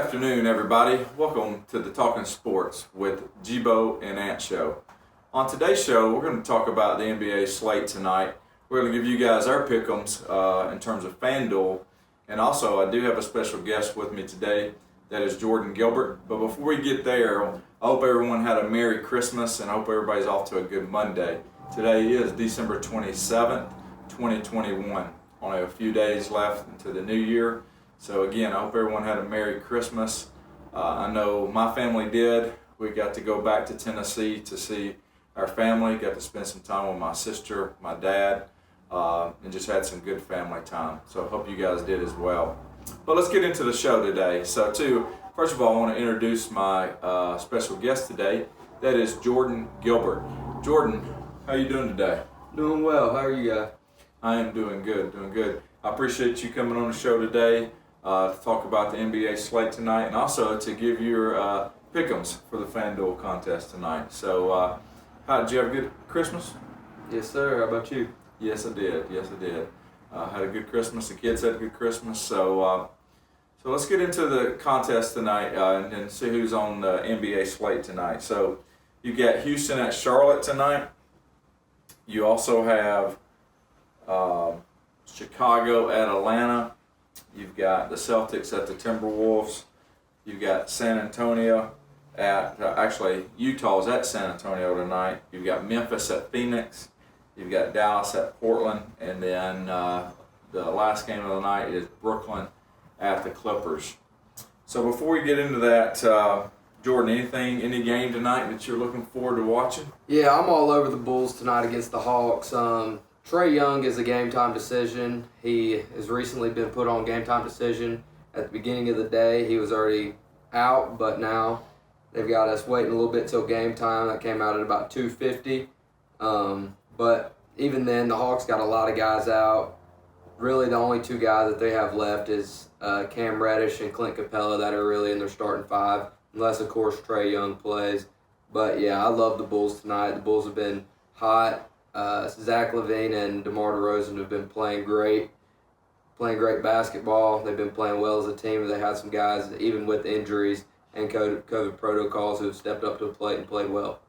afternoon, everybody. Welcome to the Talkin Sports with GBO and Ant Show. On today's show, we're going to talk about the NBA slate tonight. We're going to give you guys our pick'ems in terms of FanDuel, and also I do have a special guest with me today. That is Jordan Gilbert. But before we get there, I hope everyone had a Merry Christmas and I hope everybody's off to a good Monday. Today is December 27th, 2021. Only a few days left into the new year. So again, I hope everyone had a Merry Christmas. I know my family did. We got to go back to Tennessee to see our family. Got to spend some time with my sister, my dad, and just had some good family time. So I hope you guys did as well. But let's get into the show today. So first of all, I want to introduce my special guest today. That is Jordan Gilbert. Jordan, how you doing today? Doing well. How are you guys? I am doing good. I appreciate you coming on the show today to talk about the NBA slate tonight and also to give your pick'ems for the FanDuel contest tonight. So, did you have a good Christmas? Yes, sir. How about you? Yes, I did. Had a good Christmas. The kids had a good Christmas. So let's get into the contest tonight and see who's on the NBA slate tonight. So you got Houston at Charlotte tonight. You also have Chicago at Atlanta. You've got the Celtics at the Timberwolves. You've got San Antonio at Utah's at San Antonio tonight. You've got Memphis at Phoenix. You've got Dallas at Portland, and then the last game of the night is Brooklyn at the Clippers. So before we get into that, Jordan, any game tonight that you're looking forward to watching? Yeah, I'm all over the Bulls tonight against the Hawks. Trae Young is a game-time decision. He has recently been put on game-time decision. At the beginning of the day, he was already out, but now they've got us waiting a little bit till game time. That came out at about 2:50. But even then, the Hawks got a lot of guys out. Really, the only two guys that they have left is Cam Reddish and Clint Capella that are really in their starting five, unless, of course, Trae Young plays. But, yeah, I love the Bulls tonight. The Bulls have been hot. Zach LaVine and DeMar DeRozan have been playing great basketball. They've been playing well as a team. They had some guys, even with injuries and COVID protocols, who have stepped up to the plate and played well.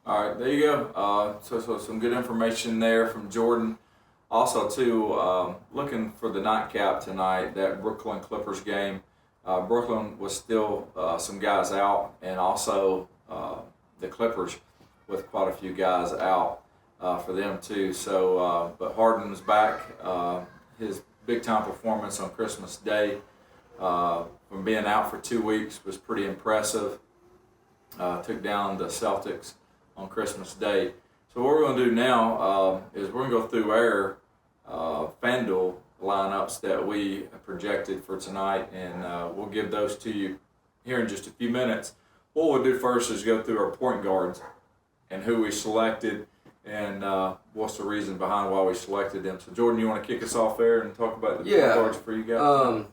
All right, there you go. So some good information there from Jordan. Also, too, looking for the nightcap tonight, that Brooklyn Clippers game. Brooklyn was still some guys out, and also the Clippers with quite a few guys out for them too. So, but Harden was back. His big-time performance on Christmas Day from being out for 2 weeks was pretty impressive. Took down the Celtics on Christmas Day. So what we're going to do now is we're going to go through our FanDuel lineups that we projected for tonight, and we'll give those to you here in just a few minutes. What we'll do first is go through our point guards and who we selected and what's the reason behind why we selected them. So Jordan, you want to kick us off there and talk about the point guards for you guys?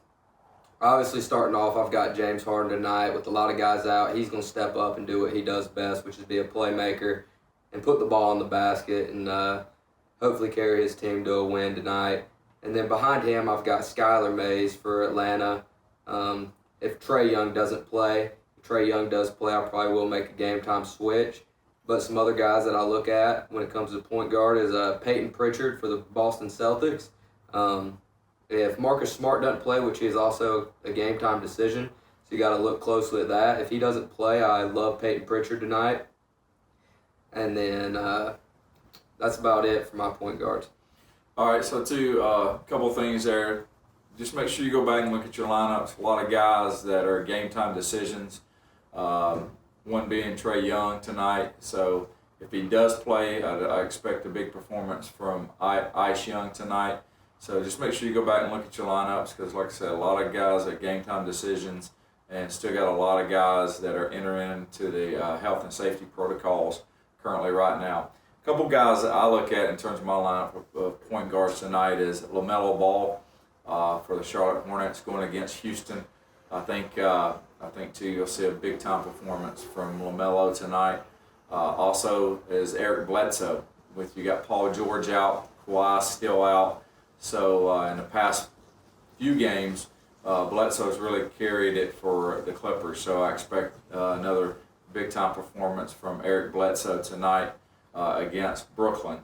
Obviously, starting off, I've got James Harden tonight with a lot of guys out. He's going to step up and do what he does best, which is be a playmaker and put the ball in the basket and hopefully carry his team to a win tonight. And then behind him, I've got Skylar Mays for Atlanta. If Trae Young doesn't play, if Trae Young does play, I probably will make a game-time switch. But some other guys that I look at when it comes to point guard is Peyton Pritchard for the Boston Celtics. If Marcus Smart doesn't play, which is also a game-time decision, so you got to look closely at that. If he doesn't play, I love Peyton Pritchard tonight. And then that's about it for my point guards. All right, so a couple things there. Just make sure you go back and look at your lineups. A lot of guys that are game-time decisions. One being Trae Young tonight. So if he does play, I expect a big performance from Ice Young tonight. So just make sure you go back and look at your lineups because, like I said, a lot of guys are game-time decisions and still got a lot of guys that are entering into the health and safety protocols currently right now. A couple guys that I look at in terms of my lineup of point guards tonight is LaMelo Ball for the Charlotte Hornets going against Houston. I think too you'll see a big time performance from LaMelo tonight. Also is Eric Bledsoe. With you got Paul George out, Kawhi still out. So in the past few games, Bledsoe's really carried it for the Clippers, so I expect another big-time performance from Eric Bledsoe tonight against Brooklyn.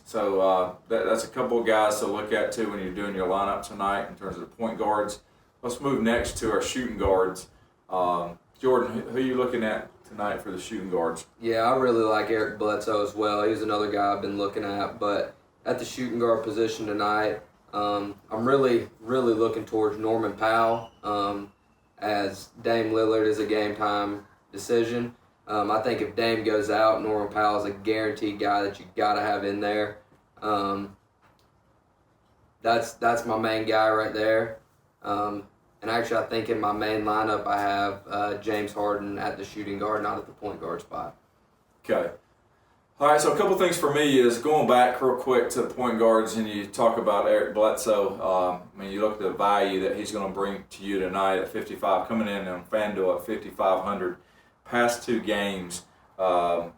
So that's a couple of guys to look at too when you're doing your lineup tonight in terms of the point guards. Let's move next to our shooting guards. Jordan, who are you looking at tonight for the shooting guards? Yeah, I really like Eric Bledsoe as well. He's another guy I've been looking at. But at the shooting guard position tonight, I'm really looking towards Norman Powell as Dame Lillard is a game-time decision. I think if Dame goes out, Norman Powell is a guaranteed guy that you got to have in there. That's my main guy right there. And actually, I think in my main lineup, I have James Harden at the shooting guard, not at the point guard spot. Okay. All right, so a couple things for me is going back real quick to the point guards, and you talk about Eric Bledsoe. You look at the value that he's going to bring to you tonight at 55, coming in on FanDuel at 5,500. Past two games, the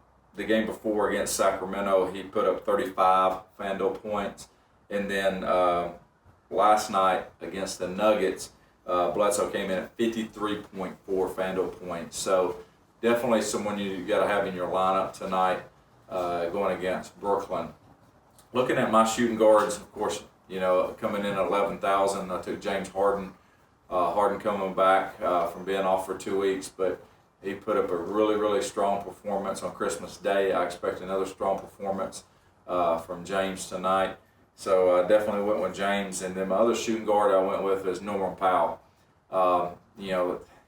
game before against Sacramento, he put up 35 FanDuel points, and then last night against the Nuggets, Bledsoe came in at 53.4 FanDuel points. So definitely someone you got to have in your lineup tonight going against Brooklyn. Looking at my shooting guards, of course, coming in at 11,000, I took James Harden. Harden coming back from being off for 2 weeks, but he put up a really strong performance on Christmas Day. I expect another strong performance from James tonight. So I definitely went with James. And then my other shooting guard I went with is Norman Powell.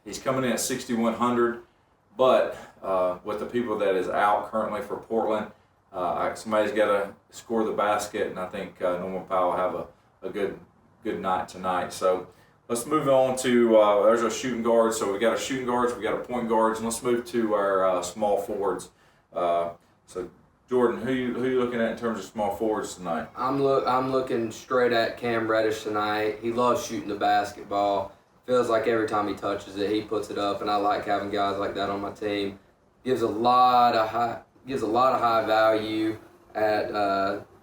He's coming in at 6,100, but with the people that is out currently for Portland, somebody's got to score the basket, and I think Norman Powell will have a good night tonight. So let's move on to, there's our shooting guards. So we got our shooting guards, we got our point guards, and let's move to our small forwards. So Jordan, who you looking at in terms of small forwards tonight? I'm looking straight at Cam Reddish tonight. He loves shooting the basketball. Feels like every time he touches it, he puts it up, and I like having guys like that on my team. Gives a lot of high value at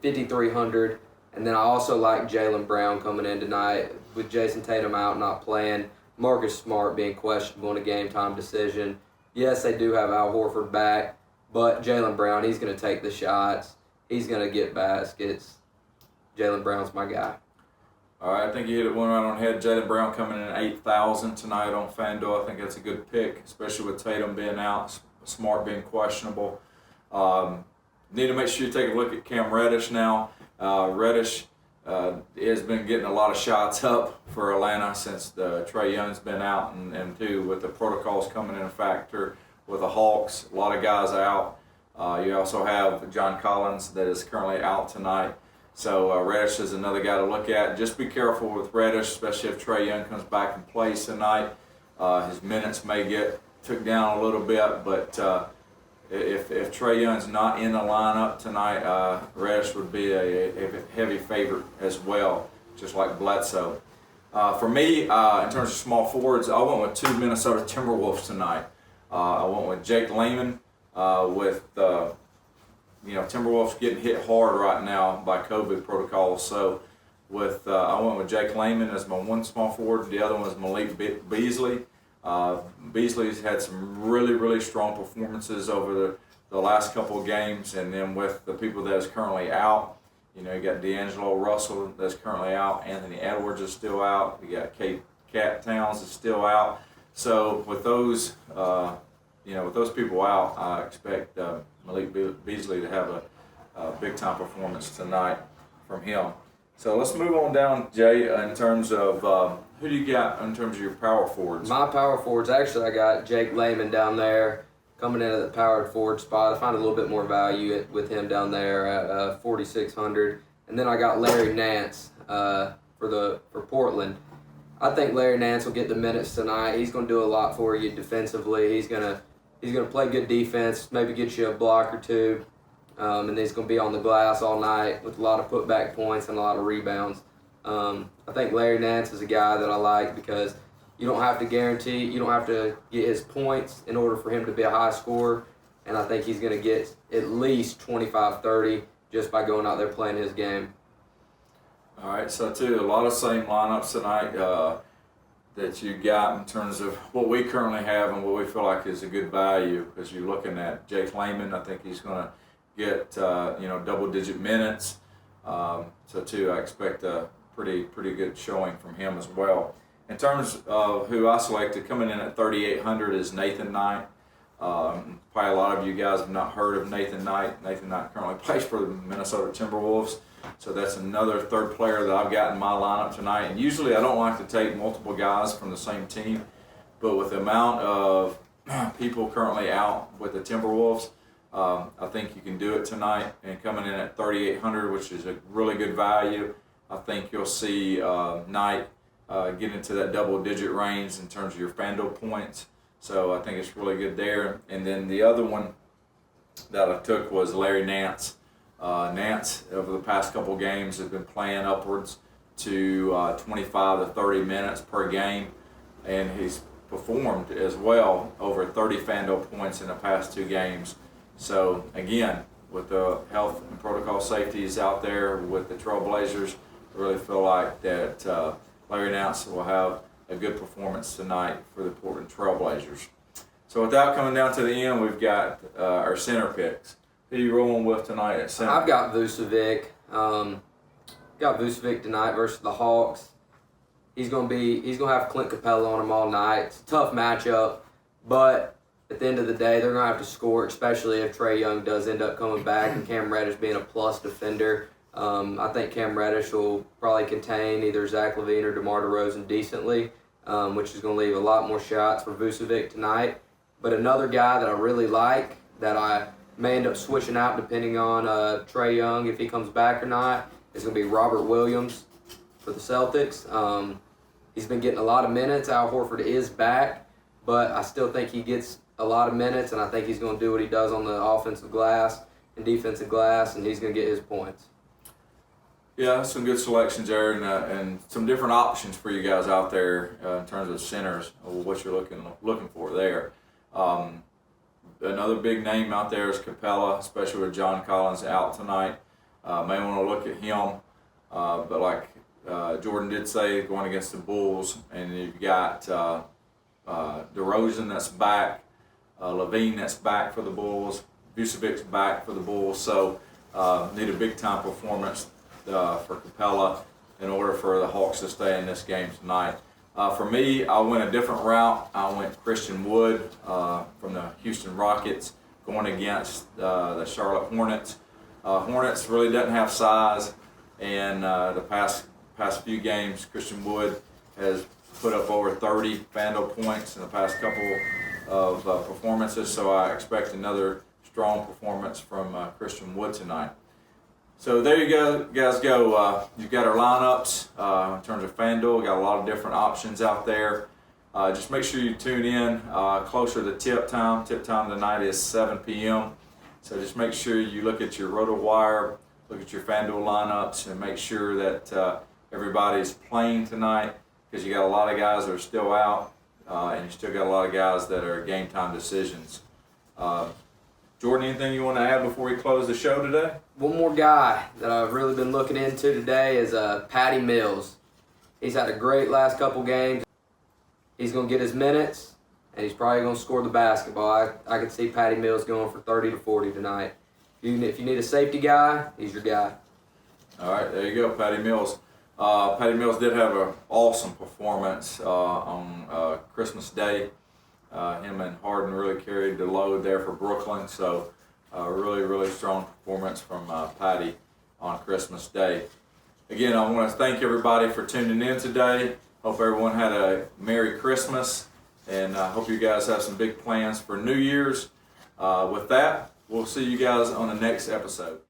5,300. And then I also like Jaylen Brown coming in tonight with Jason Tatum out not playing, Marcus Smart being questionable in a game-time decision. Yes, they do have Al Horford back, but Jaylen Brown, he's going to take the shots. He's going to get baskets. Jaylen Brown's my guy. All right, I think you hit it one right on the head. Jaylen Brown coming in at 8,000 tonight on FanDuel. I think that's a good pick, especially with Tatum being out, Smart being questionable. Need to make sure you take a look at Cam Reddish now. Reddish has been getting a lot of shots up for Atlanta since Trae Young's been out, and too with the protocols coming in a factor with the Hawks, a lot of guys out. You also have John Collins that is currently out tonight. So Reddish is another guy to look at. Just be careful with Reddish, especially if Trae Young comes back and plays tonight. His minutes may get took down a little bit, but if Trae Young's not in the lineup tonight, Reddish would be a heavy favorite as well, just like Bledsoe. For me, in terms of small forwards, I went with two Minnesota Timberwolves tonight. I went with Jake Layman with Timberwolves getting hit hard right now by COVID protocols. So I went with Jake Layman as my one small forward. The other one was Malik Beasley. Beasley's had some really strong performances over the last couple of games, and then with the people that is currently out, you got D'Angelo Russell that's currently out, Anthony Edwards is still out, you got Cat Towns is still out. So with those people out, I expect Malik Beasley to have a big time performance tonight from him. So let's move on down, Jay, in terms of who do you got in terms of your power forwards? My power forwards, actually, I got Jake Layman down there coming in at the power forward spot. I find a little bit more value with him down there at 4,600. And then I got Larry Nance for Portland. I think Larry Nance will get the minutes tonight. He's going to do a lot for you defensively. He's going to play good defense, maybe get you a block or two. And he's going to be on the glass all night with a lot of putback points and a lot of rebounds. I think Larry Nance is a guy that I like because you don't have to get his points in order for him to be a high scorer. And I think he's going to get at least 25-30 just by going out there playing his game. All right, so too, a lot of same lineups tonight. that you got in terms of what we currently have and what we feel like is a good value. Because you're looking at Jake Lehman, I think he's going to get double-digit minutes. So too, I expect a pretty good showing from him as well. In terms of who I selected, coming in at 3,800 is Nathan Knight. Probably a lot of you guys have not heard of Nathan Knight. Nathan Knight currently plays for the Minnesota Timberwolves. So that's another third player that I've got in my lineup tonight. And usually I don't like to take multiple guys from the same team, but with the amount of people currently out with the Timberwolves, I think you can do it tonight. And coming in at 3,800, which is a really good value, I think you'll see Knight get into that double-digit range in terms of your FanDuel points. So I think it's really good there. And then the other one that I took was Larry Nance. Nance, over the past couple games, has been playing upwards to 25 to 30 minutes per game, and he's performed as well, over 30 FanDuel points in the past 2 games. So again, with the health and protocol safeties out there with the Trailblazers, I really feel like that Larry Nance will have a good performance tonight for the Portland Trailblazers. So without coming down to the end, we've got our center picks. Who are you rolling with tonight at center? I've got Vucevic. Got Vucevic tonight versus the Hawks. He's gonna have Clint Capella on him all night. It's a tough matchup, but at the end of the day, they're gonna have to score, especially if Trae Young does end up coming back and Cam Reddish being a plus defender. I think Cam Reddish will probably contain either Zach LaVine or DeMar DeRozan decently, which is going to leave a lot more shots for Vucevic tonight. But another guy that I really like, that I may end up switching out depending on Trae Young, if he comes back or not, is going to be Robert Williams for the Celtics. He's been getting a lot of minutes. Al Horford is back, but I still think he gets a lot of minutes, and I think he's going to do what he does on the offensive glass and defensive glass, and he's going to get his points. Yeah, some good selections there, and some different options for you guys out there in terms of centers, what you're looking for there. Another big name out there is Capella, especially with John Collins out tonight. May want to look at him, but like Jordan did say, going against the Bulls, and you've got DeRozan that's back, LaVine that's back for the Bulls, Vucevic's back for the Bulls, so need a big-time performance for Capella in order for the Hawks to stay in this game tonight. For me, I went a different route. I went Christian Wood from the Houston Rockets going against the Charlotte Hornets. Hornets really doesn't have size, and the past few games, Christian Wood has put up over 30 FanDuel points in the past couple of performances, so I expect another strong performance from Christian Wood tonight. So there you go, guys. You've got our lineups in terms of FanDuel. Got a lot of different options out there. Just make sure you tune in closer to tip time. Tip time tonight is 7 p.m. So just make sure you look at your RotoWire, look at your FanDuel lineups, and make sure that everybody's playing tonight, because you got a lot of guys that are still out, and you still got a lot of guys that are game time decisions. Jordan, anything you want to add before we close the show today? One more guy that I've really been looking into today is Patty Mills. He's had a great last couple games. He's going to get his minutes, and he's probably going to score the basketball. I could see Patty Mills going for 30 to 40 tonight. If you need a safety guy, he's your guy. All right, there you go, Patty Mills. Patty Mills did have an awesome performance on Christmas Day. Him and Harden really carried the load there for Brooklyn, so really strong performance from Patty on Christmas Day. Again, I want to thank everybody for tuning in today. Hope everyone had a Merry Christmas, and I hope you guys have some big plans for New Year's. With that, we'll see you guys on the next episode.